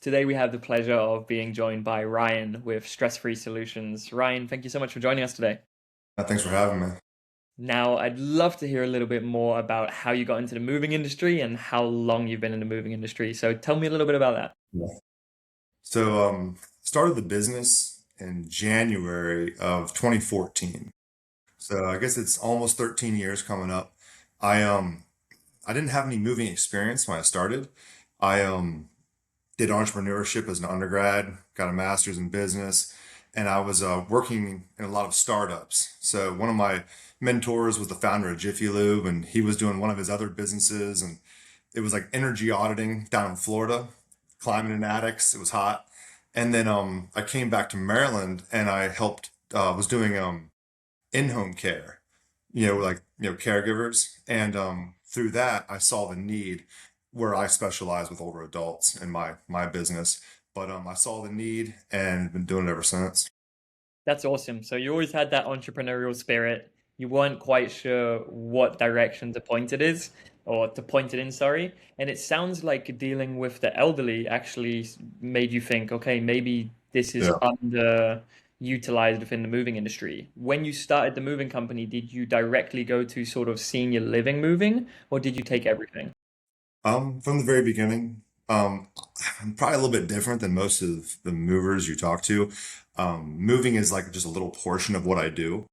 Today we have the pleasure of being joined by Ryan with Stress Free Solutions. Ryan, thank you so much for joining us today. Thanks for having me. Now, I'd love to hear a little bit more about how you got into the moving industry and how long you've been in the moving industry. So tell me a little bit about that. Yeah. Started the business in January of 2014. So I guess it's almost 13 years coming up. I um I didn't have any moving experience when I started. I did entrepreneurship as an undergrad, got a master's in business, and I was working in a lot of startups. So one of my mentors was the founder of Jiffy Lube, and he was doing one of his other businesses, and it was like energy auditing down in Florida, climbing in attics. It was hot. And then I came back to Maryland and I helped was doing in-home care, caregivers. And through that I saw the need where I specialize with older adults in my business. But I saw the need and been doing it ever since. That's awesome. So you always had that entrepreneurial spirit. You weren't quite sure what direction to point it is, or to point it in, sorry. And it sounds like dealing with the elderly actually made you think, okay, maybe this is Yeah. underutilized within the moving industry. When you started the moving company, did you directly go to sort of senior living moving, or did you take everything? From the very beginning, I'm probably a little bit different than most of the movers you talk to. Moving is like just a little portion of what I do.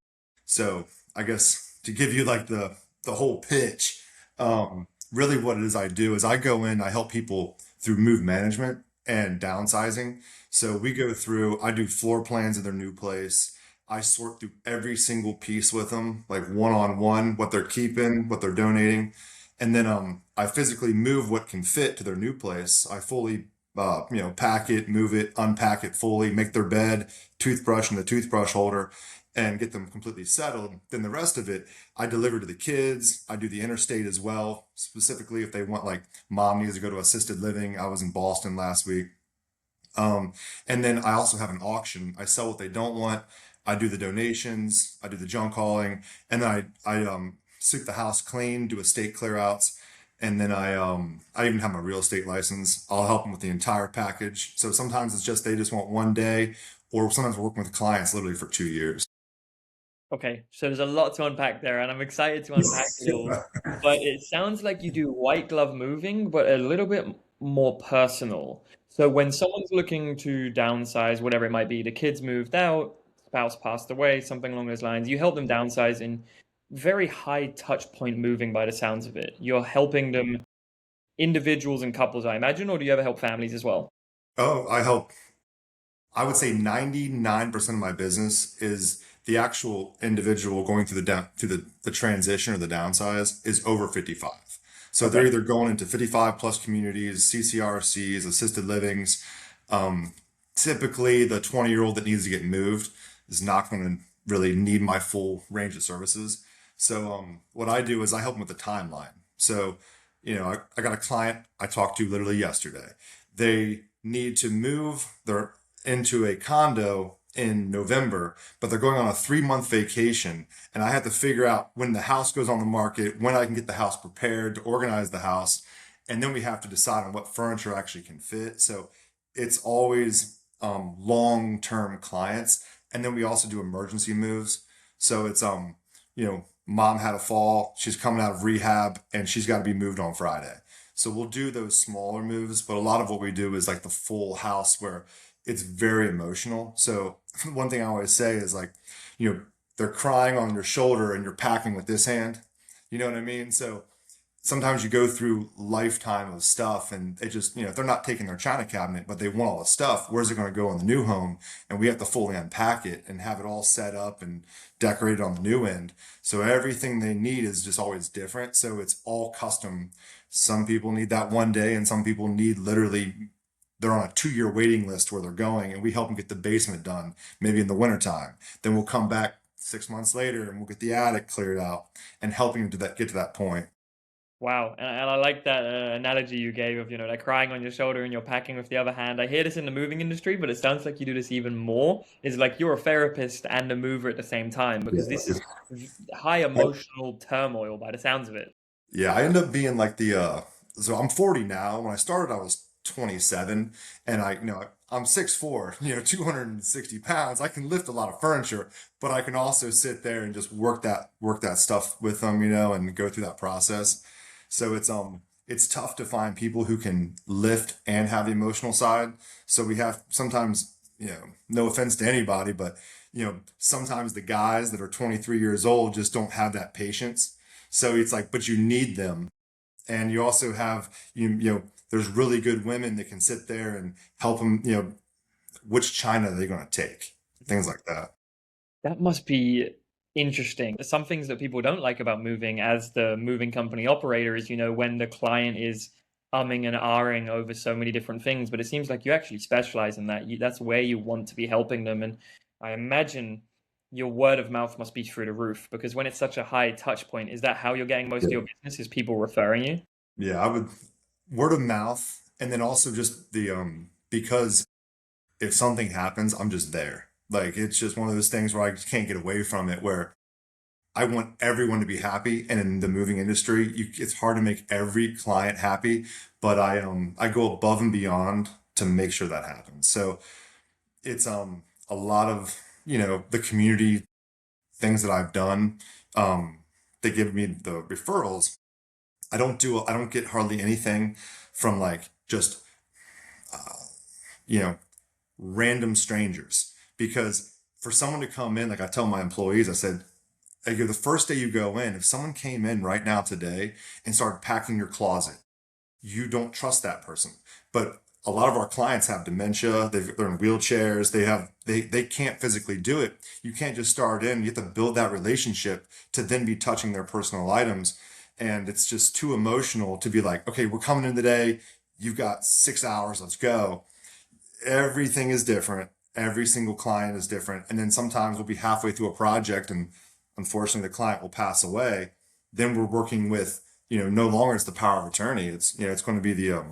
So I guess to give you like the whole pitch, really what it is I do is I go in, I help people through move management and downsizing. So we go through, I do floor plans of their new place. I sort through every single piece with them, like one on one, what they're keeping, what they're donating. And then I physically move what can fit to their new place. I fully pack it, move it, unpack it fully, make their bed, toothbrush in the toothbrush holder, and get them completely settled. Then the rest of it, I deliver to the kids. I do the interstate as well, specifically if they want like mom needs to go to assisted living. I was in Boston last week. And then I also have an auction. I sell what they don't want. I do the donations. I do the junk hauling, and then I sweep the house clean, do estate clear outs, and then I even have my real estate license. I'll help them with the entire package. So sometimes it's just they just want one day, or sometimes we're working with clients literally for 2 years. Okay, so there's a lot to unpack there, and I'm excited to unpack it all. Yeah. But it sounds like you do white glove moving, but a little bit more personal. So when someone's looking to downsize, whatever it might be, the kids moved out, spouse passed away, something along those lines, you help them downsize in very high touch point moving by the sounds of it. You're helping them individuals and couples, I imagine, or do you ever help families as well? Oh, I help. I would say 99% of my business is the actual individual going through the transition or the downsize is over 55. So they're Okay. either going into 55 plus communities, CCRCs, assisted livings. Um, Typically, the 20-year-old that needs to get moved is not going to really need my full range of services. So what I do is I help them with the timeline. So, I got a client I talked to literally yesterday. They need to move their into a condo in November, but they're going on a 3 month vacation. And I have to figure out when the house goes on the market, when I can get the house prepared to organize the house. And then we have to decide on what furniture actually can fit. So it's always long-term clients. And then we also do emergency moves. So it's, mom had a fall, she's coming out of rehab, and she's got to be moved on Friday. So we'll do those smaller moves, but a lot of what we do is like the full house where it's very emotional. So one thing I always say is like, they're crying on your shoulder and you're packing with this hand. You know what I mean? So sometimes you go through lifetime of stuff and it just, if they're not taking their china cabinet, but they want all the stuff, where's it going to go in the new home? And we have to fully unpack it and have it all set up and decorated on the new end. So everything they need is just always different. So it's all custom. Some people need that one day and some people need literally, they're on a 2 year waiting list where they're going and we help them get the basement done, maybe in the wintertime. Then we'll come back 6 months later and we'll get the attic cleared out and helping them to get to that point. Wow, and I like that analogy you gave of, like crying on your shoulder and you're packing with the other hand. I hear this in the moving industry, but it sounds like you do this even more. It's like you're a therapist and a mover at the same time because this Yeah. is high emotional turmoil by the sounds of it. Yeah, I end up being like so I'm 40 now. When I started, I was 27, and I'm 6'4", 260 pounds. I can lift a lot of furniture, but I can also sit there and just work that stuff with them, and go through that process. So it's tough to find people who can lift and have the emotional side. So we have sometimes, no offense to anybody, but sometimes the guys that are 23 years old just don't have that patience. So it's like, but you need them. And you also have, there's really good women that can sit there and help them, which China are they going to take? Things like that. That must be interesting. Some things that people don't like about moving as the moving company operator is, when the client is umming and ahhing over so many different things, but it seems like you actually specialize in that. That's where you want to be helping them. And I imagine your word of mouth must be through the roof because when it's such a high touch point, is that how you're getting most of your business? Is people referring you? Yeah, I would word of mouth, and then also just because if something happens, I'm just there. Like it's just one of those things where I just can't get away from it. Where I want everyone to be happy, and in the moving industry, it's hard to make every client happy, but I go above and beyond to make sure that happens. So it's a lot of the community things that I've done. They give me the referrals. I don't get hardly anything from like just you know random strangers, because for someone to come in, like I tell my employees, I said, like, the first day you go in, if someone came in right now today and started packing your closet, you don't trust that person. But a lot of our clients have dementia. They're in wheelchairs. They can't physically do it. You can't just start in. You have to build that relationship to then be touching their personal items. And it's just too emotional to be like, okay, we're coming in today. You've got 6 hours. Let's go. Everything is different. Every single client is different. And then sometimes we'll be halfway through a project and unfortunately the client will pass away. Then we're working with, no longer it's the power of attorney. It's going to be the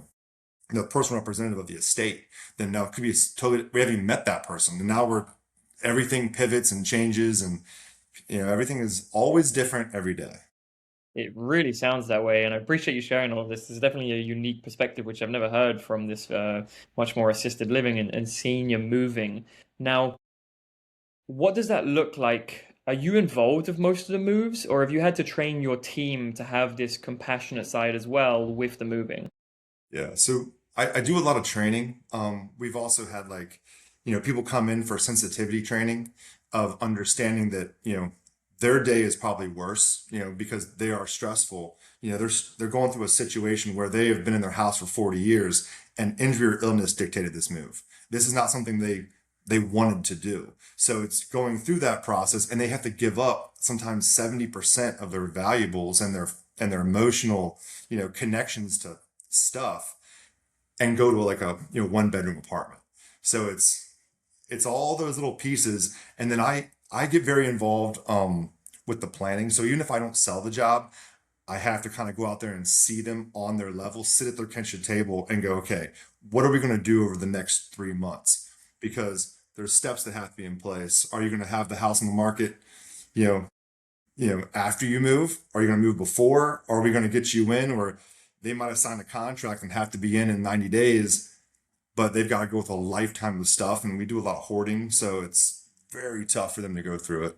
personal representative of the estate. Then now it could be totally, we haven't even met that person. And now everything pivots and changes, and, everything is always different every day. It really sounds that way, and I appreciate you sharing all of this. There's definitely a unique perspective which I've never heard from this much more assisted living and senior moving. Now, what does that look like? Are you involved with most of the moves, or have you had to train your team to have this compassionate side as well with the moving? Yeah. So I do a lot of training. We've also had like, people come in for sensitivity training of understanding that, their day is probably worse, because they are stressful. They're going through a situation where they have been in their house for 40 years and injury or illness dictated this move. This is not something they wanted to do. So it's going through that process, and they have to give up sometimes 70% of their valuables and their emotional, connections to stuff, and go to like a one bedroom apartment. So it's all those little pieces, and then I get very involved with the planning. So even if I don't sell the job, I have to kind of go out there and see them on their level, sit at their kitchen table, and go, okay, what are we going to do over the next 3 months? Because there's steps that have to be in place. Are you going to have the house on the market, you know, after you move? Are you going to move before? Are we going to get you in? Or they might have signed a contract and have to be in 90 days, but they've got to go with a lifetime of stuff. And we do a lot of hoarding. So it's very tough for them to go through it.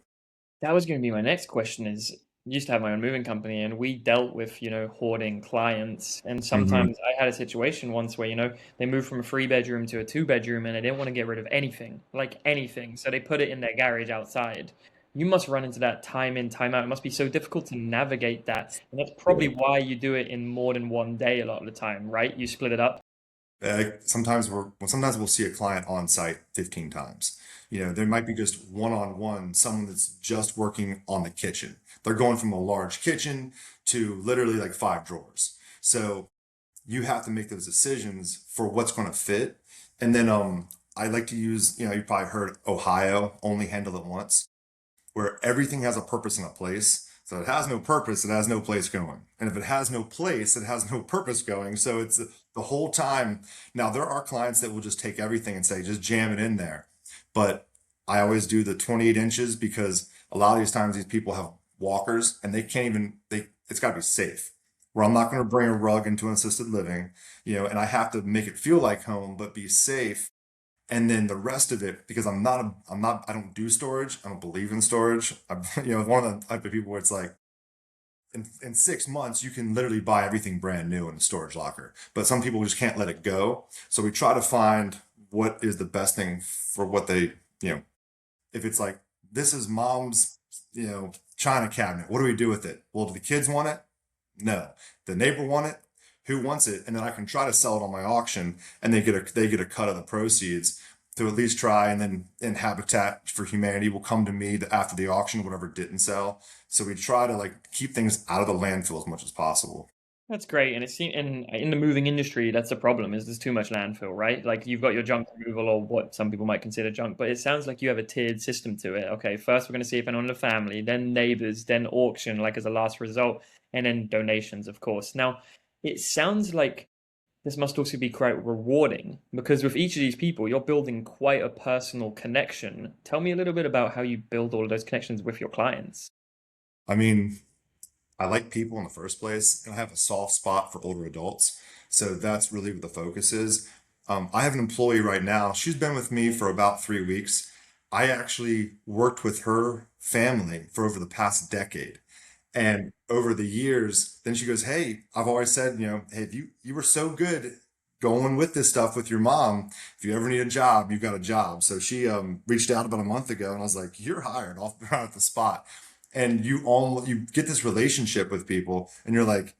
That was going to be my next question is I used to have my own moving company and we dealt with, hoarding clients. And Hmm. sometimes I had a situation once where, they moved from a three bedroom to a two bedroom and they didn't want to get rid of anything, like anything. So they put it in their garage outside. You must run into that time in, time out. It must be so difficult to navigate that. And that's probably Yeah. why you do it in more than one day a lot of the time, right? You split it up. Sometimes we'll see a client on site 15 times. There might be just one-on-one, someone that's just working on the kitchen. They're going from a large kitchen to literally like 5 drawers. So you have to make those decisions for what's going to fit. And then I like to use, you probably heard Ohio, only handle it once, where everything has a purpose and a place. So it has no purpose, it has no place going. And if it has no place, it has no purpose going. So it's the whole time. Now, there are clients that will just take everything and say, just jam it in there. But I always do the 28 inches because a lot of these times these people have walkers and they can't even, it's got to be safe. where I'm not going to bring a rug into an assisted living, and I have to make it feel like home, but be safe. And then the rest of it, because I don't do storage. I don't believe in storage. I'm, one of the type of people where it's like, in 6 months, you can literally buy everything brand new in a storage locker. But some people just can't let it go. So we try to find what is the best thing for what they, you know, if it's like, this is mom's, china cabinet. What do we do with it? Well, do the kids want it? No. The neighbor want it? Who wants it? And then I can try to sell it on my auction and they get a cut of the proceeds to at least try, and then in Habitat for Humanity will come to me after the auction, whatever didn't sell. So we try to like keep things out of the landfill as much as possible. That's great, and it seems in the moving industry, that's the problem. Is there's too much landfill, right? Like you've got your junk removal, or what some people might consider junk, but it sounds like you have a tiered system to it. Okay, first we're going to see if anyone in the family, then neighbors, then auction, like as a last result, and then donations, of course. Now, it sounds like this must also be quite rewarding because with each of these people, you're building quite a personal connection. Tell me a little bit about how you build all of those connections with your clients. I mean, I like people in the first place, and I have a soft spot for older adults. So that's really what the focus is. I have an employee right now. She's been with me for about 3 weeks. I actually worked with her family for over the past decade. And over the years, then she goes, "Hey, I've always said, hey, you were so good going with this stuff with your mom. If you ever need a job, you got a job." So she reached out about a month ago, and I was like, "You're hired off right at the spot." And you get this relationship with people, and you're like,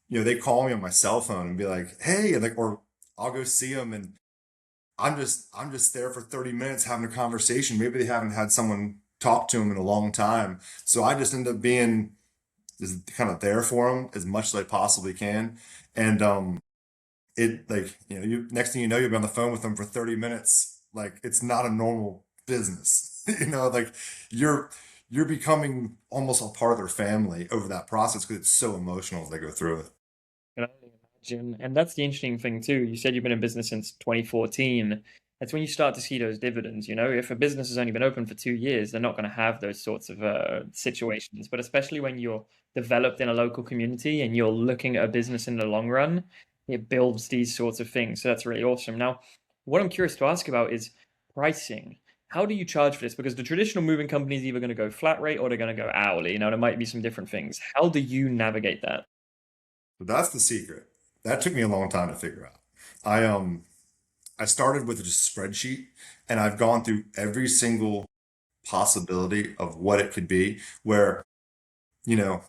they call me on my cell phone and be like, "Hey," and like, or I'll go see them, and I'm just there for 30 minutes having a conversation. Maybe they haven't had someone talk to them in a long time, so I just end up being is kind of there for them as much as I possibly can. And it like you next thing you know, you'll be on the phone with them for 30 minutes. Like it's not a normal business. Like you're you're becoming almost a part of their family over that process because it's so emotional as they go through it. Can only imagine. And that's the interesting thing too. You said you've been in business since 2014. That's when you start to see those dividends. If a business has only been open for 2 years, they're not going to have those sorts of situations. But especially when you're developed in a local community and you're looking at a business in the long run, it builds these sorts of things. So that's really awesome. Now, what I'm curious to ask about is pricing. How do you charge for this? Because the traditional moving company is either going to go flat rate or they're going to go hourly. There might be some different things. How do you navigate that? So that's the secret. That took me a long time to figure out. I started with just a spreadsheet, and I've gone through every single possibility of what it could be. Where you know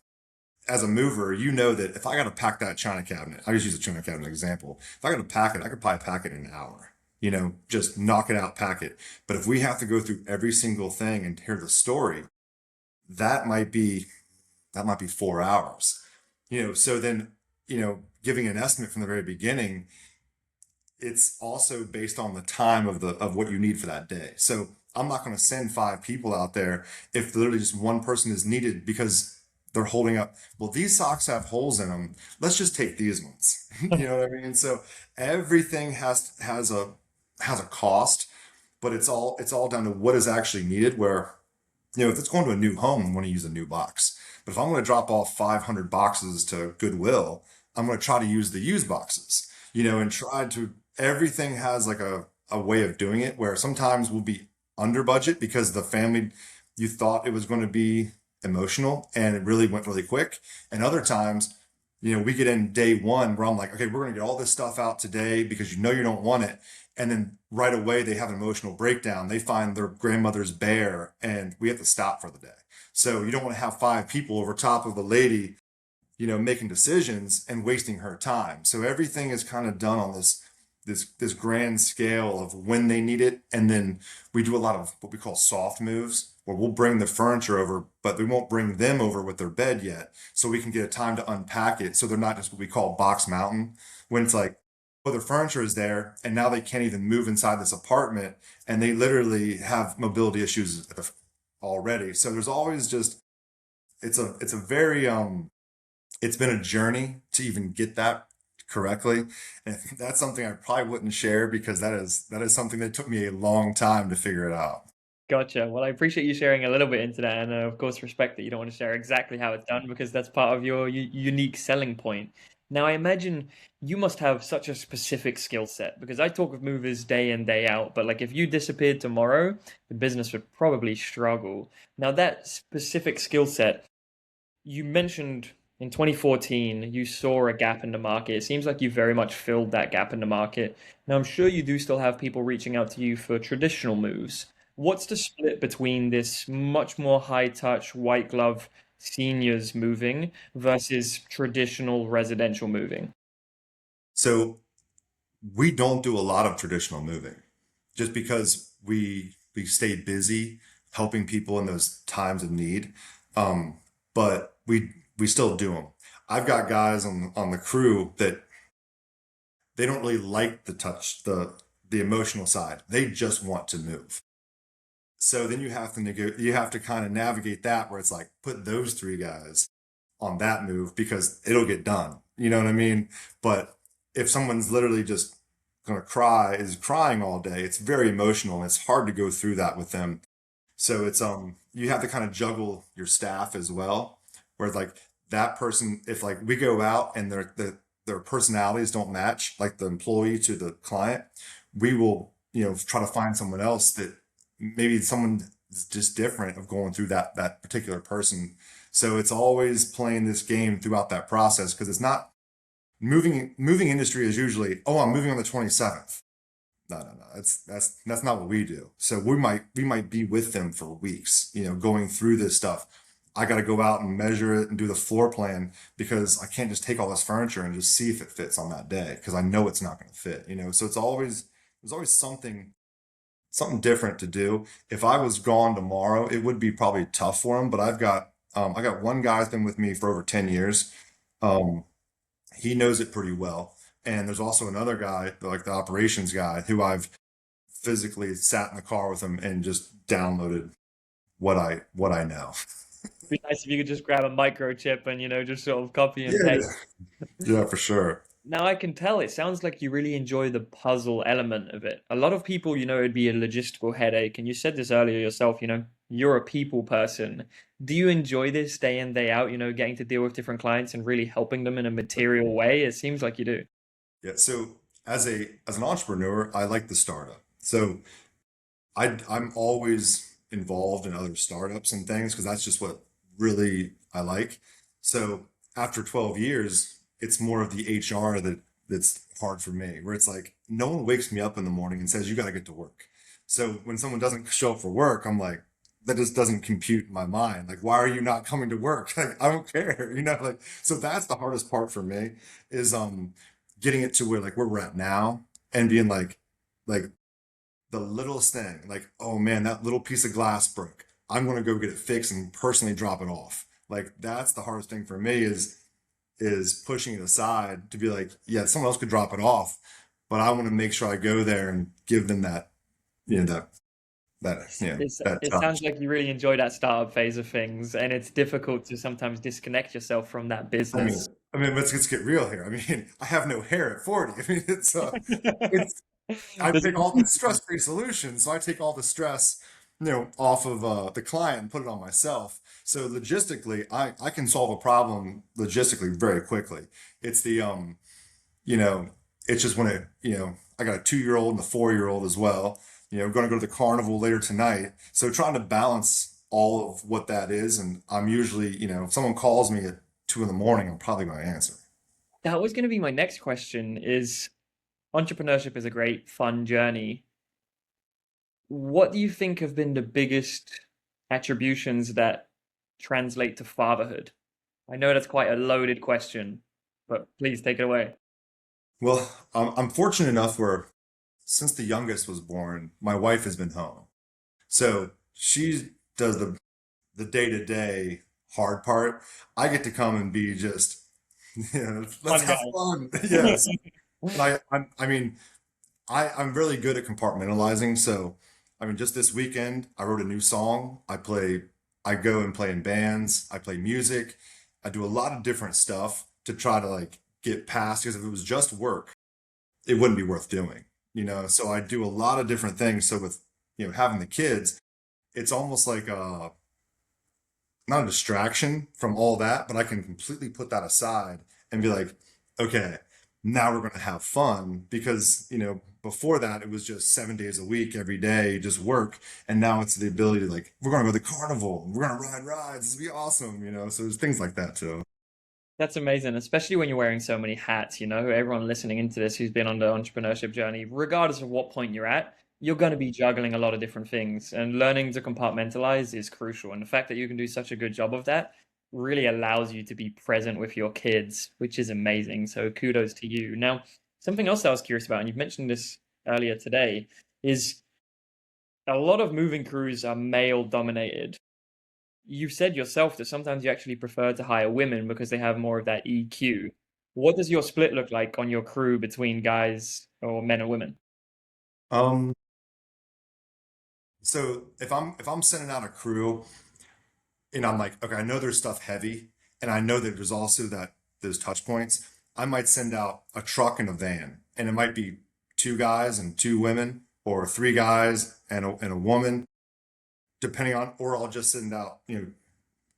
as a mover, you know that if I got to pack that china cabinet, I just use a china cabinet example. If I got to pack it, I could probably pack it in an hour. Just knock it out, pack it. But if we have to go through every single thing and hear the story, that might be that might be 4 hours. So then, giving an estimate from the very beginning, it's also based on the time of what you need for that day. So I'm not going to send 5 people out there if literally just one person is needed because they're holding up. Well, these socks have holes in them. Let's just take these ones. You know what I mean? So everything has a cost, but it's all down to what is actually needed. Where if it's going to a new home, I want to use a new box. But if I'm going to drop off 500 boxes to Goodwill, I'm going to try to use the used boxes, and try to, everything has like a way of doing it where sometimes we'll be under budget because the family, you thought it was going to be emotional and it really went really quick. And other times, we get in day one where I'm like, okay, we're going to get all this stuff out today because you don't want it. And then right away they have an emotional breakdown. They find their grandmother's bear and we have to stop for the day. So you don't want to have 5 people over top of the lady, making decisions and wasting her time. So everything is kind of done on this grand scale of when they need it. And then we do a lot of what we call soft moves where we'll bring the furniture over, but we won't bring them over with their bed yet. So we can get a time to unpack it. So they're not just what we call box mountain when it's like, well, their furniture is there and now they can't even move inside this apartment and they literally have mobility issues already. So there's always just, it's a very, it's been a journey to even get that correctly. And that's something I probably wouldn't share because that is something that took me a long time to figure it out. Gotcha. Well, I appreciate you sharing a little bit into that, and of course, respect that you don't want to share exactly how it's done because that's part of your unique selling point. Now, I imagine you must have such a specific skill set because I talk with movers day in, day out, but like if you disappeared tomorrow, the business would probably struggle. Now, that specific skill set, you mentioned in 2014 you saw a gap in the market. It seems like you very much filled that gap in the market. Now, I'm sure you do still have people reaching out to you for traditional moves. What's the split between this much more high touch, white glove seniors moving versus traditional residential moving? So we don't do a lot of traditional moving just because we stay busy helping people in those times of need. But we still do them. I've got guys on the crew that they don't really like the touch, the emotional side. They just want to move. So then you have to kind of navigate that where it's like put those three guys on that move because it'll get done. You know what I mean? But if someone's literally just gonna cry, is crying all day, it's very emotional and it's hard to go through that with them. So it's you have to kind of juggle your staff as well. Where like that person, if like we go out and their personalities don't match, like the employee to the client, we will, try to find someone else that maybe someone is just different of going through that particular person. So it's always playing this game throughout that process because it's not moving industry is usually, oh, I'm moving on the 27th. No. That's not what we do. So we might be with them for weeks, going through this stuff. I got to go out and measure it and do the floor plan because I can't just take all this furniture and just see if it fits on that day because I know it's not going to fit. So there's always something different to do. If I was gone tomorrow, it would be probably tough for him. But I got one guy who's been with me for over 10 years. Um, he knows it pretty well. And there's also another guy, like the operations guy, who I've physically sat in the car with him and just downloaded what I know. It'd be nice if you could just grab a microchip and, just sort of copy and Yeah, paste. yeah, for sure. Now I can tell it sounds like you really enjoy the puzzle element of it. A lot of people, it'd be a logistical headache, and you said this earlier yourself, you're a people person. Do you enjoy this day in, day out, getting to deal with different clients and really helping them in a material way? It seems like you do. Yeah. So as an entrepreneur, I like the startup. So I'm always involved in other startups and things because that's just what really I like. So after 12 years, it's more of the HR that's hard for me, where it's like no one wakes me up in the morning and says you got to get to work. So when someone doesn't show up for work, I'm like, that just doesn't compute in my mind. Like, why are you not coming to work? Like, I don't care, like so that's the hardest part for me is getting it to where we're at now and being like the littlest thing, like, oh man, that little piece of glass broke. I'm gonna go get it fixed and personally drop it off. Like that's the hardest thing for me is pushing it aside to be like, yeah, someone else could drop it off, but I want to make sure I go there and give them that, that It sounds touch. like you really enjoy that startup phase of things, and it's difficult to sometimes disconnect yourself from that I mean, business. let's get real here. I mean, I have no hair at 40. I mean, it's I There's pick all the stress-free solutions, so I take all the stress, off of the client and put it on myself. So logistically, I can solve a problem logistically very quickly. It's the you know, it's just when I got a 2-year-old and a 4-year-old as well. Going to go to the carnival later tonight. So trying to balance all of what that is, and I'm usually, if someone calls me at 2 in the morning, I'm probably going to answer. That was going to be my next question is entrepreneurship is a great fun journey. What do you think have been the biggest attributions that translate to fatherhood? I know that's quite a loaded question, but please take it away. Well, I'm fortunate enough where since the youngest was born, my wife has been home. So she does the day-to-day hard part. I get to come and be just, let's Fun have guy. fun. Yes. And I mean, I'm really good at compartmentalizing. So, I mean, just this weekend, I wrote a new song. I go and play in bands. I play music. I do a lot of different stuff to try to like get past, because if it was just work, it wouldn't be worth doing. So I do a lot of different things. So with, having the kids, it's almost like not a distraction from all that, but I can completely put that aside and be like, okay, now we're going to have fun because, before that it was just 7 days a week, every day, just work. And now it's the ability to like, we're going to go to the carnival, we're going to ride rides, this will be awesome. So there's things like that too. That's amazing, especially when you're wearing so many hats. Everyone listening into this who's been on the entrepreneurship journey, regardless of what point you're at, you're going to be juggling a lot of different things, and learning to compartmentalize is crucial. And the fact that you can do such a good job of that really allows you to be present with your kids, which is amazing. So kudos to you. Now, something else I was curious about, and you've mentioned this earlier today, is a lot of moving crews are male dominated. You've said yourself that sometimes you actually prefer to hire women because they have more of that EQ. What does your split look like on your crew between guys or men and women? Um, so if I'm sending out a crew and I'm like, okay, I know there's stuff heavy, and I know that there's also those touch points. I might send out a truck and a van, and it might be two guys and two women, or three guys and a woman, depending on, or I'll just send out,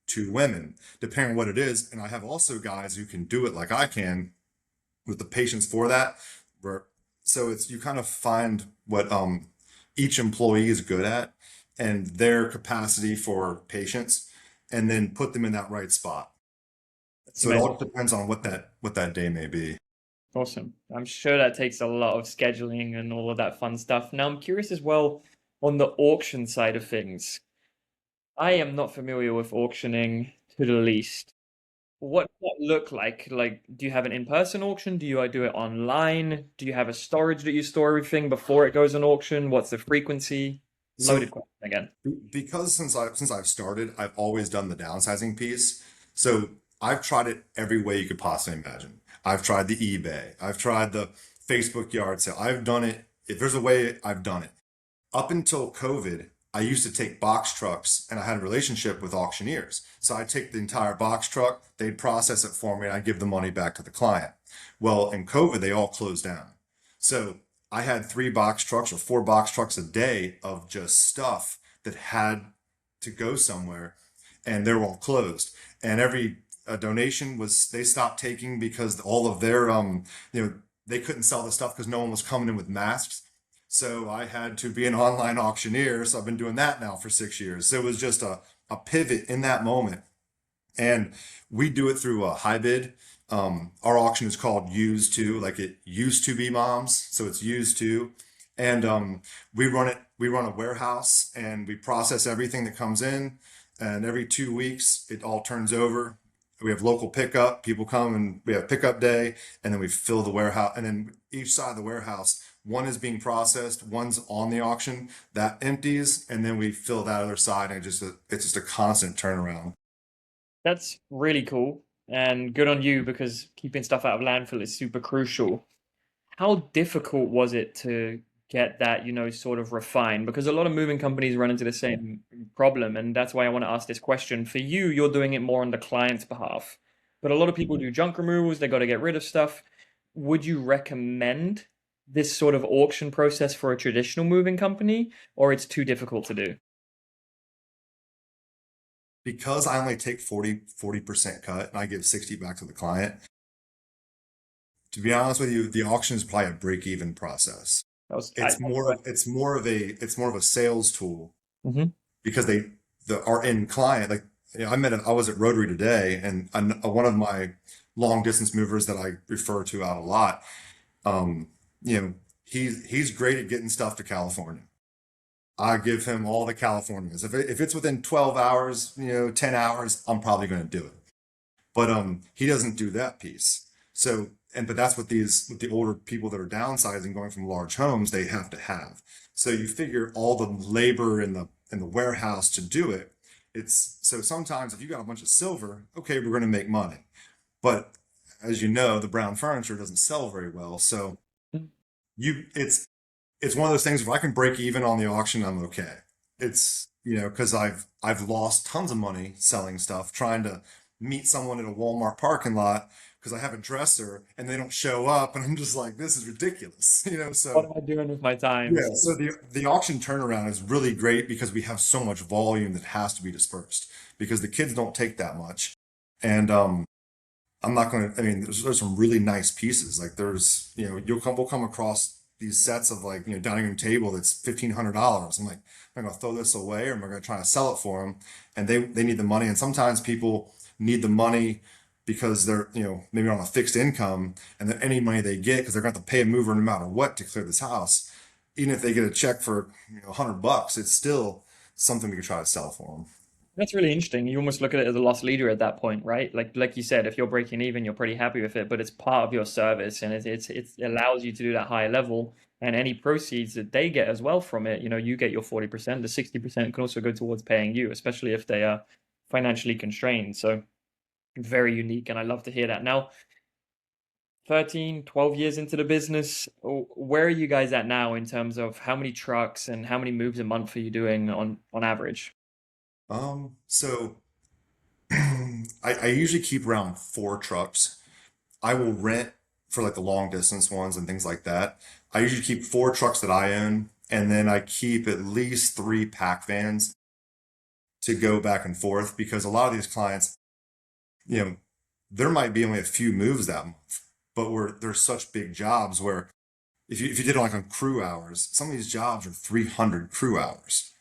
two women, depending on what it is. And I have also guys who can do it like I can with the patience for that. Where so it's you kind of find what each employee is good at and their capacity for patience, and then put them in that right spot. That's So it all amazing. depends on what that day may be. Awesome. I'm sure that takes a lot of scheduling and all of that fun stuff. Now, I'm curious as well on the auction side of things. I am not familiar with auctioning to the least. What does that look like? Like, do you have an in-person auction? Do you do it online? Do you have a storage that you store everything before it goes on auction? What's the frequency? Loaded So question again. because since I've started, I've always done the downsizing piece. So I've tried it every way you could possibly imagine. I've tried the eBay. I've tried the Facebook yard sale. I've done it. If there's a way, I've done it. Up until COVID, I used to take box trucks, and I had a relationship with auctioneers. So I'd take the entire box truck, they'd process it for me, and I'd give the money back to the client. Well, in COVID, they all closed down. So I had three box trucks or four box trucks a day of just stuff that had to go somewhere, and they're all closed. And every donation was they stopped taking because all of their they couldn't sell the stuff because no one was coming in with masks. So I had to be an online auctioneer. So I've been doing that now for 6 years. So it was just a pivot in that moment. And we do it through a high bid. Our auction is called Used To, like it used to be Moms. So it's used to. And we run a warehouse and we process everything that comes in. And every 2 weeks, it all turns over. We have local pickup. People come and we have pickup day, and then we fill the warehouse. And then each side of the warehouse, one is being processed, one's on the auction, that empties, and then we fill that other side, and it's just a constant turnaround. That's really cool and good on you because keeping stuff out of landfill is super crucial. How difficult was it to get that, sort of refined? Because a lot of moving companies run into the same problem, and that's why I want to ask this question. For you, you're doing it more on the client's behalf, but a lot of people do junk removals, they got to get rid of stuff. Would you recommend this sort of auction process for a traditional moving company, or it's too difficult to do? Because I only take 40% cut and I give 60 back to the client, to be honest with you, the auction is probably a break-even process. That was It's more of it's more of a sales tool Mhm. because our end client, like, I was at Rotary today, and one of my long distance movers that I refer to out a lot, um, he's great at getting stuff to California. I give him all the Californias. If it's within 12 hours, 10 hours, I'm probably going to do it. But he doesn't do that piece. So, but that's what with the older people that are downsizing, going from large homes, they have to have. So you figure all the labor in the warehouse to do it. It's so sometimes if you got a bunch of silver, okay, we're going to make money. But as you know, the brown furniture doesn't sell very well. So you it's one of those things. If I can break even on the auction, I'm okay. It's because I've lost tons of money selling stuff, trying to meet someone in a Walmart parking lot because I have a dresser and they don't show up, and I'm just like, this is ridiculous, What So am I doing with my time? yeah, so the auction turnaround is really great because we have so much volume that has to be dispersed because the kids don't take that much. And I'm not going to, I mean, there's some really nice pieces. Like we'll come across these sets of like, dining room table that's $1,500. I'm like, am I going to throw this away or am I going to try to sell it for them? And they need the money. And sometimes people need the money because they're, maybe on a fixed income and then any money they get, because they're going to have to pay a mover no matter what to clear this house. Even if they get a check for, $100, it's still something we could try to sell for them. That's really interesting. You almost look at it as a loss leader at that point, right? Like you said, if you're breaking even, you're pretty happy with it, but it's part of your service and it allows you to do that higher level. And any proceeds that they get as well from it, you get your 40%, the 60% can also go towards paying you, especially if they are financially constrained. So very unique, and I love to hear that. Now, 13, 12 years into the business, where are you guys at now in terms of how many trucks and how many moves a month are you doing on average? So I usually keep around 4 trucks. I will rent for like the long distance ones and things like that. I usually keep 4 trucks that I own, and then I keep at least 3 pack vans to go back and forth because a lot of these clients, you know, there might be only a few moves that month, but there's such big jobs where if you did it like on crew hours, some of these jobs are 300 crew hours.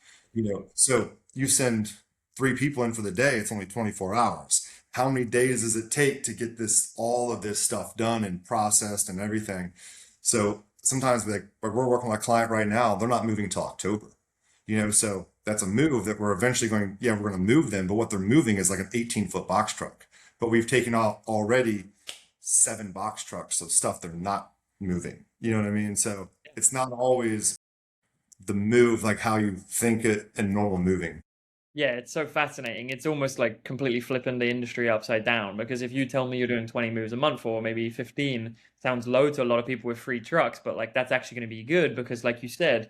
So you send 3 people in for the day, it's only 24 hours. How many days does it take to get all of this stuff done and processed and everything? So sometimes like we're working with a client right now, they're not moving till October. So that's a move that we're eventually going, yeah, we're going to move them, but what they're moving is like an 18-foot box truck. But we've taken out already 7 box trucks of stuff they're not moving. You know what I mean? So it's not always the move like how you think it in normal moving. Yeah, it's so fascinating. It's almost like completely flipping the industry upside down because if you tell me you're doing 20 moves a month or maybe 15, sounds low to a lot of people with free trucks, but like that's actually going to be good because like you said,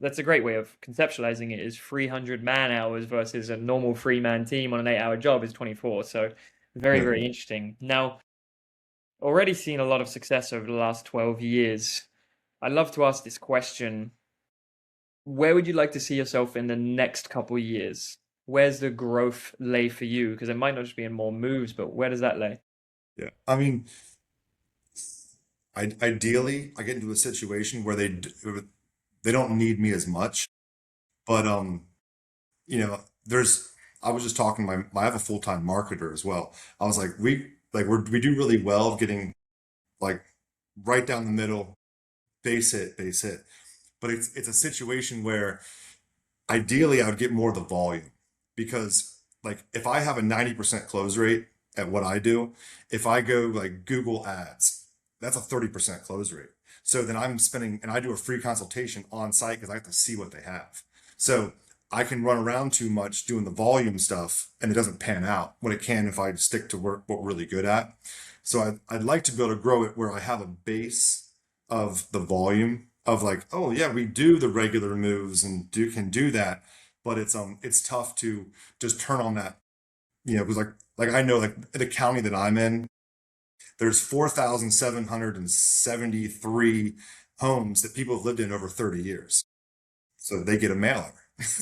that's a great way of conceptualizing it is 300 man hours versus a normal 3-man team on an 8-hour job is 24. So very, Yeah. very interesting. Now, already seen a lot of success over the last 12 years. I love to ask this question. Where would you like to see yourself in the next couple years? Where's the growth lay for you? Because it might not just be in more moves, but where does that lay? Yeah. I mean, ideally, I get into a situation where they don't need me as much, but there's I was just talking to I have a full-time marketer as well. I was like, we do really well getting like right down the middle, base hit. But it's a situation where ideally I would get more of the volume because like if I have a 90% close rate at what I do, if I go like Google ads, that's a 30% close rate. So then I'm spending and I do a free consultation on site because I have to see what they have. So I can run around too much doing the volume stuff and it doesn't pan out when it can if I stick to what we're really good at. So I'd like to be able to grow it where I have a base of the volume of like, oh yeah, we do the regular moves and can do that, but it's tough to just turn on that, because like I know like the county that I'm in, there's 4,773 homes that people have lived in over 30 years. So they get a mailer,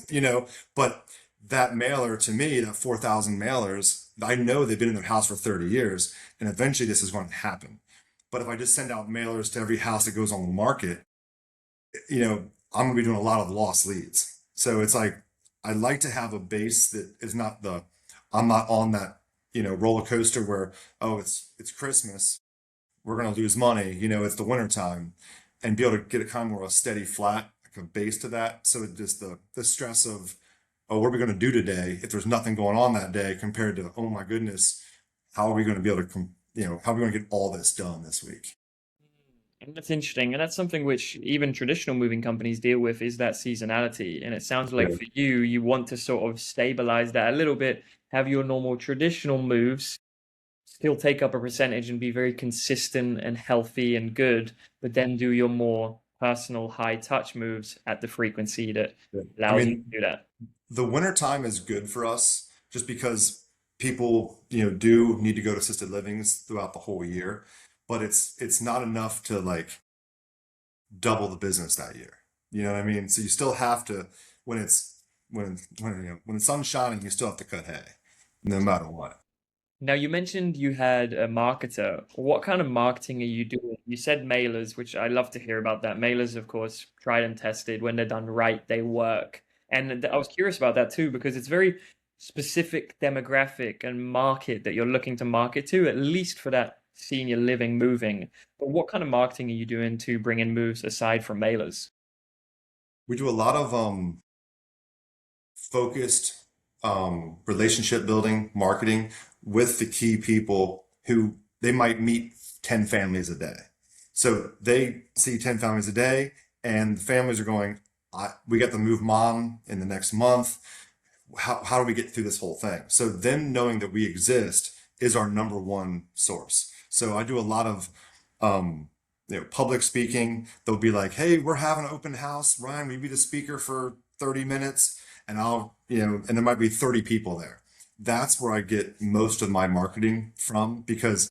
you know, but that mailer to me, that 4,000 mailers, I know they've been in their house for 30 years and eventually this is going to happen. But if I just send out mailers to every house that goes on the market, I'm going to be doing a lot of lost leads. So it's like, I'd like to have a base that is not I'm not on that, roller coaster where, oh, it's Christmas. We're going to lose money. It's the winter time and be able to get it kind of more a steady flat, like a base to that. So it just the stress of, oh, what are we going to do today? If there's nothing going on that day compared to, oh my goodness, how are we going to be able to, how are we going to get all this done this week? And that's interesting. And that's something which even traditional moving companies deal with is that seasonality. And it sounds like Yeah. for you, you want to sort of stabilize that a little bit, have your normal traditional moves still take up a percentage and be very consistent and healthy and good, but then do your more personal high touch moves at the frequency that Yeah. I allows you to mean, do that. the winter time is good for us just because people, do need to go to assisted livings throughout the whole year, but it's not enough to like double the business that year. You know what I mean? So you still have to when it's when the sun's shining, you still have to cut hay, no matter what. Now, you mentioned you had a marketer. What kind of marketing are you doing? You said mailers, which I love to hear about that. Mailers, of course, tried and tested. When they're done right, they work. And I was curious about that too, because it's very specific demographic and market that you're looking to market to, at least for that senior living moving. But what kind of marketing are you doing to bring in moves aside from mailers? We do a lot of focused relationship building marketing with the key people who they might meet 10 families a day. So they see 10 families a day, and the families are going, we got to move mom in the next month. How do we get through this whole thing? So them knowing that we exist is our number one source. So I do a lot of public speaking. They'll be like, hey, we're having an open house. Ryan, will you be the speaker for 30 minutes? And and there might be 30 people there. That's where I get most of my marketing from because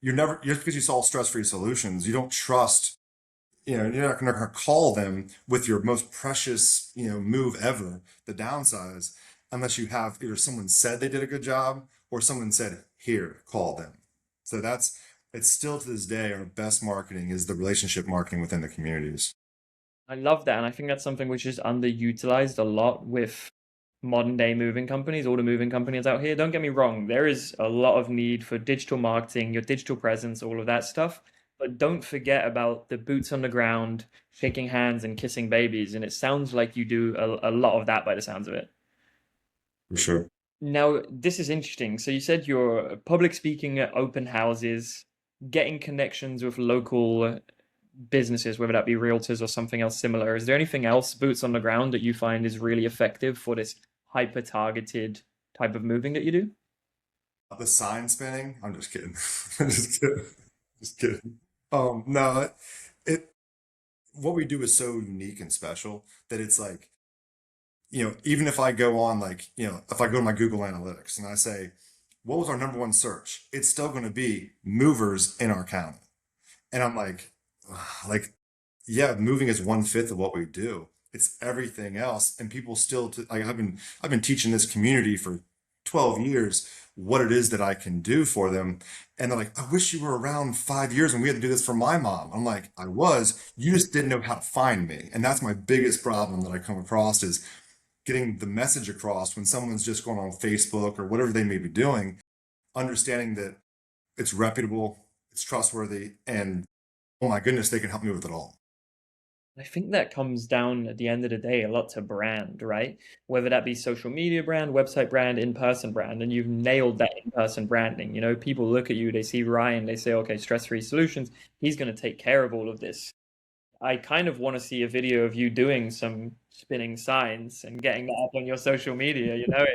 just because you solve stress-free solutions, you don't trust, you're not going to call them with your most precious, move ever, the downsize, unless you have either someone said they did a good job or someone said, here, call them. So it's still to this day, our best marketing is the relationship marketing within the communities. I love that, and I think that's something which is underutilized a lot with modern day moving companies, all the moving companies out here. Don't get me wrong, there is a lot of need for digital marketing, your digital presence, all of that stuff. But don't forget about the boots on the ground, shaking hands and kissing babies. And it sounds like you do a lot of that by the sounds of it. For sure. Now, this is interesting. So you said you're public speaking at open houses, getting connections with local businesses, whether that be realtors or something else similar. Is there anything else, boots on the ground, that you find is really effective for this hyper targeted type of moving that you do? The sign spinning, I'm just kidding. I'm just kidding. Just kidding. No, it what we do is so unique and special that it's like, even if I go on like, if I go to my Google Analytics and I say, what was our number one search? It's still going to be movers in our county. And I'm like, like, yeah, moving is one fifth of what we do. It's everything else. And people still, like, I've been teaching this community for 12 years what it is that I can do for them. And they're like, I wish you were around 5 years when we had to do this for my mom. I'm like, I was, you just didn't know how to find me. And that's my biggest problem that I come across is getting the message across when someone's just going on Facebook or whatever they may be doing, understanding that it's reputable, it's trustworthy, and oh my goodness, they can help me with it all. I think that comes down at the end of the day a lot to brand, right? Whether that be social media brand, website brand, in-person brand, and you've nailed that in-person branding. You know, people look at you, they see Ryan, they say, okay, stress-free solutions, he's going to take care of all of this. I kind of want to see a video of you doing some spinning signs and getting that up on your social media. You know,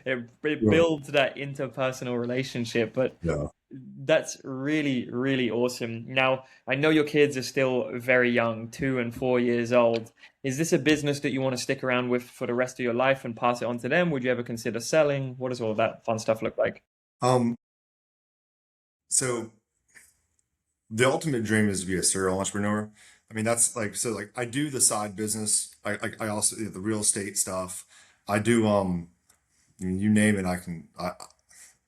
it Right. builds that interpersonal relationship. But Yeah. that's really, really awesome. Now, I know your kids are still very young, 2 and 4 years old. Is this a business that you want to stick around with for the rest of your life and pass it on to them? Would you ever consider selling? What does all of that fun stuff look like? Um, so the ultimate dream is to be a serial entrepreneur. I mean, that's like so like I do the side business. I also the real estate stuff. I do I mean, you name it,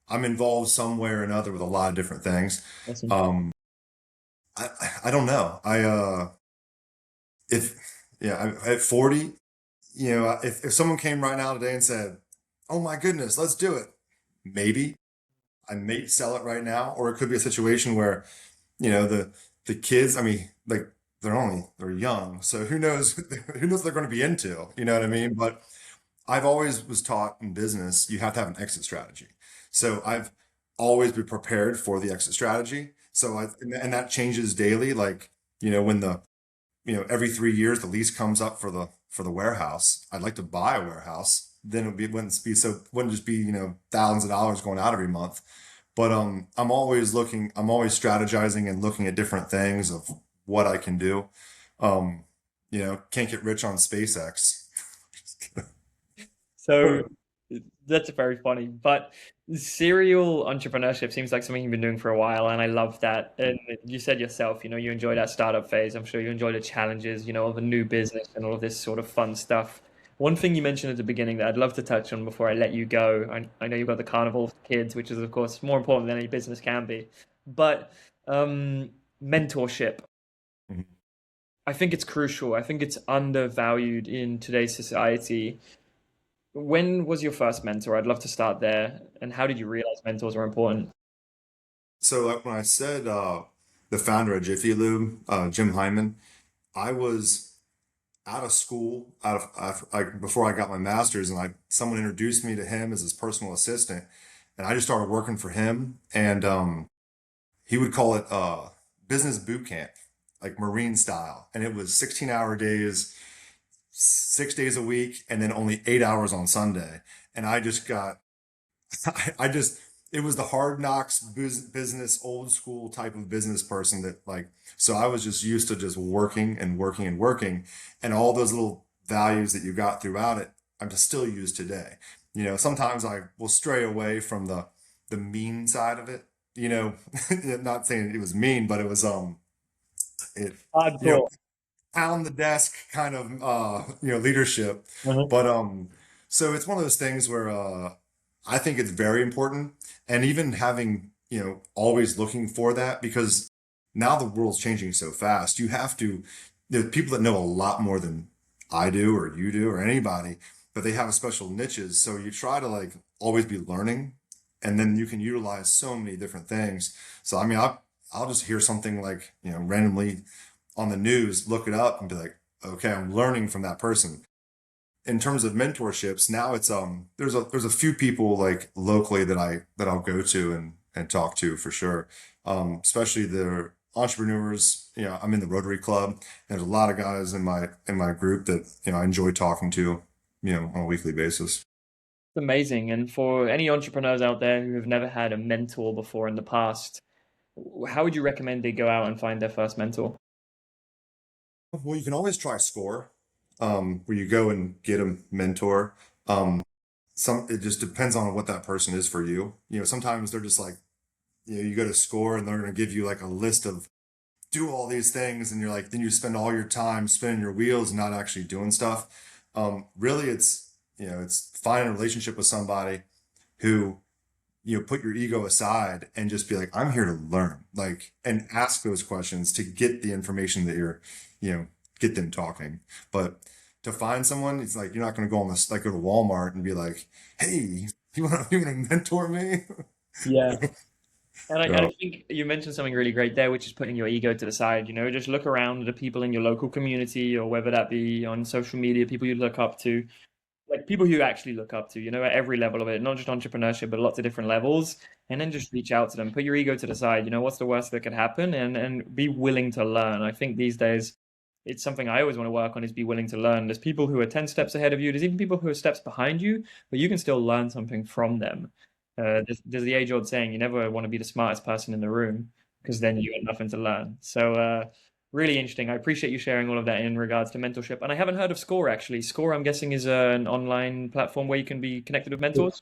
I'm involved somewhere or another with a lot of different things. Awesome. Um I don't know. If yeah, at 40, if someone came right now today and said, "Oh my goodness, let's do it." Maybe I may sell it right now, or it could be a situation where the kids, I mean, like they're young, so who knows who knows what they're going to be into, you know what I mean? But I've always was taught in business you have to have an exit strategy. So I've always been prepared for the exit strategy. So and that changes daily. Like, when every 3 years the lease comes up for the warehouse. I'd like to buy a warehouse. Then wouldn't just be, thousands of dollars going out every month. But I'm always strategizing and looking at different things of what I can do. Um, can't get rich on SpaceX. So That's very funny. But serial entrepreneurship seems like something you've been doing for a while, and I love that. And you said yourself, you enjoy that startup phase. I'm sure you enjoy the challenges, of a new business and all of this sort of fun stuff. One thing you mentioned at the beginning that I'd love to touch on before I let you go. I know you've got the carnival for kids, which is, of course, more important than any business can be. But mentorship. Mhm. I think it's crucial. I think it's undervalued in today's society. When was your first mentor? I'd love to start there. And how did you realize mentors are important? So when I said the founder of Jiffy Lube, Jim Hyman, I was out of school, like before I got my master's, and someone introduced me to him as his personal assistant, and I just started working for him, and he would call it business boot camp, like Marine style, and it was 16-hour days, 6 days a week, and then only 8 hours on Sunday, and I just got I just it was the hard knocks business, old school type of business person that like, so I was just used to just working and working and working, and all those little values that you got throughout it I'm just still used today. Sometimes I will stray away from the mean side of it, you know not saying it was mean, but it was it you know Hardcore. pound the desk kind of leadership. Mhm. But so it's one of those things where I think it's very important, and even having always looking for that, because now the world's changing so fast. You have to There are people that know a lot more than I do or you do or anybody, but they have special niches, so you try to like always be learning, and then you can utilize so many different things. So I mean, I'll just hear something like randomly on the news, look it up, and be like, okay, I'm learning from that person. In terms of mentorships, now it's there's a few people like locally that I'll go to and talk to for sure. Especially the entrepreneurs. I'm in the Rotary Club. There's a lot of guys in my group that I enjoy talking to, on a weekly basis. It's amazing. And for any entrepreneurs out there who have never had a mentor before in the past, how would you recommend they go out and find their first mentor? Well, you can always try Score, where you go and get a mentor. Um, it just depends on what that person is for you. Sometimes they're just like, you go to Score and they're going to give you like a list of do all these things, and you're like, then you spend all your time spinning your wheels and not actually doing stuff. Really, it's finding a relationship with somebody who put your ego aside and just be like, I'm here to learn, like, and ask those questions to get the information that you know, get them talking. But to find someone, it's like, you're not going to go on this, like, go to Walmart and be like, hey, you want to mentor me? Yeah. And I Yeah. think you mentioned something really great there, which is putting your ego to the side. Just look around at the people in your local community, or whether that be on social media, people you look up to, like people who you actually look up to, at every level of it, not just entrepreneurship, but lots of different levels, and then just reach out to them. Put your ego to the side. What's the worst that could happen, and be willing to learn. I think these days, it's something I always want to work on, is be willing to learn. There's people who are 10 steps ahead of you. There's even people who are steps behind you, but you can still learn something from them. There's the age-old saying, you never want to be the smartest person in the room, because then you got nothing to learn. So, really interesting. I appreciate you sharing all of that in regards to mentorship. And I haven't heard of Score actually. Score, I'm guessing, is an online platform where you can be connected with mentors.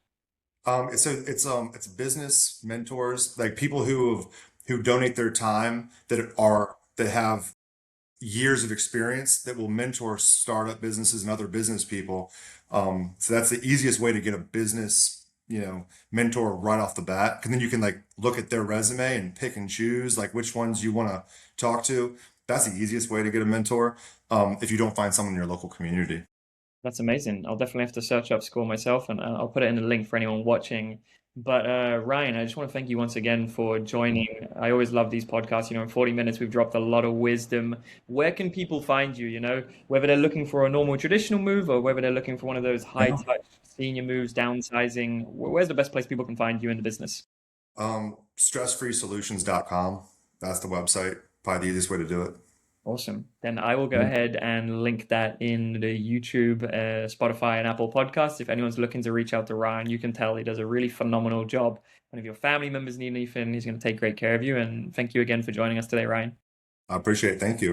It's business mentors, like people who donate their time, that have years of experience, that will mentor startup businesses and other business people. So that's the easiest way to get a business, mentor right off the bat. And then you can like look at their resume and pick and choose like which ones you want to talk to. That's the easiest way to get a mentor. If you don't find someone in your local community. That's amazing. I'll definitely have to search up Score myself, and I'll put it in the link for anyone watching. But Ryan, I just want to thank you once again for joining. I always love these podcasts. In 40 minutes, we've dropped a lot of wisdom. Where can people find you? Whether they're looking for a normal traditional move, or whether they're looking for one of those high touch senior moves, downsizing. Where's the best place people can find you in the business? Stressfreesolutions.com. That's the website. Probably the easiest way to do it. Awesome. Then I will go ahead and link that in the YouTube, Spotify, and Apple podcasts. If anyone's looking to reach out to Ryan, you can tell he does a really phenomenal job. And if your family members need anything, he's going to take great care of you. And thank you again for joining us today, Ryan. I appreciate it. Thank you.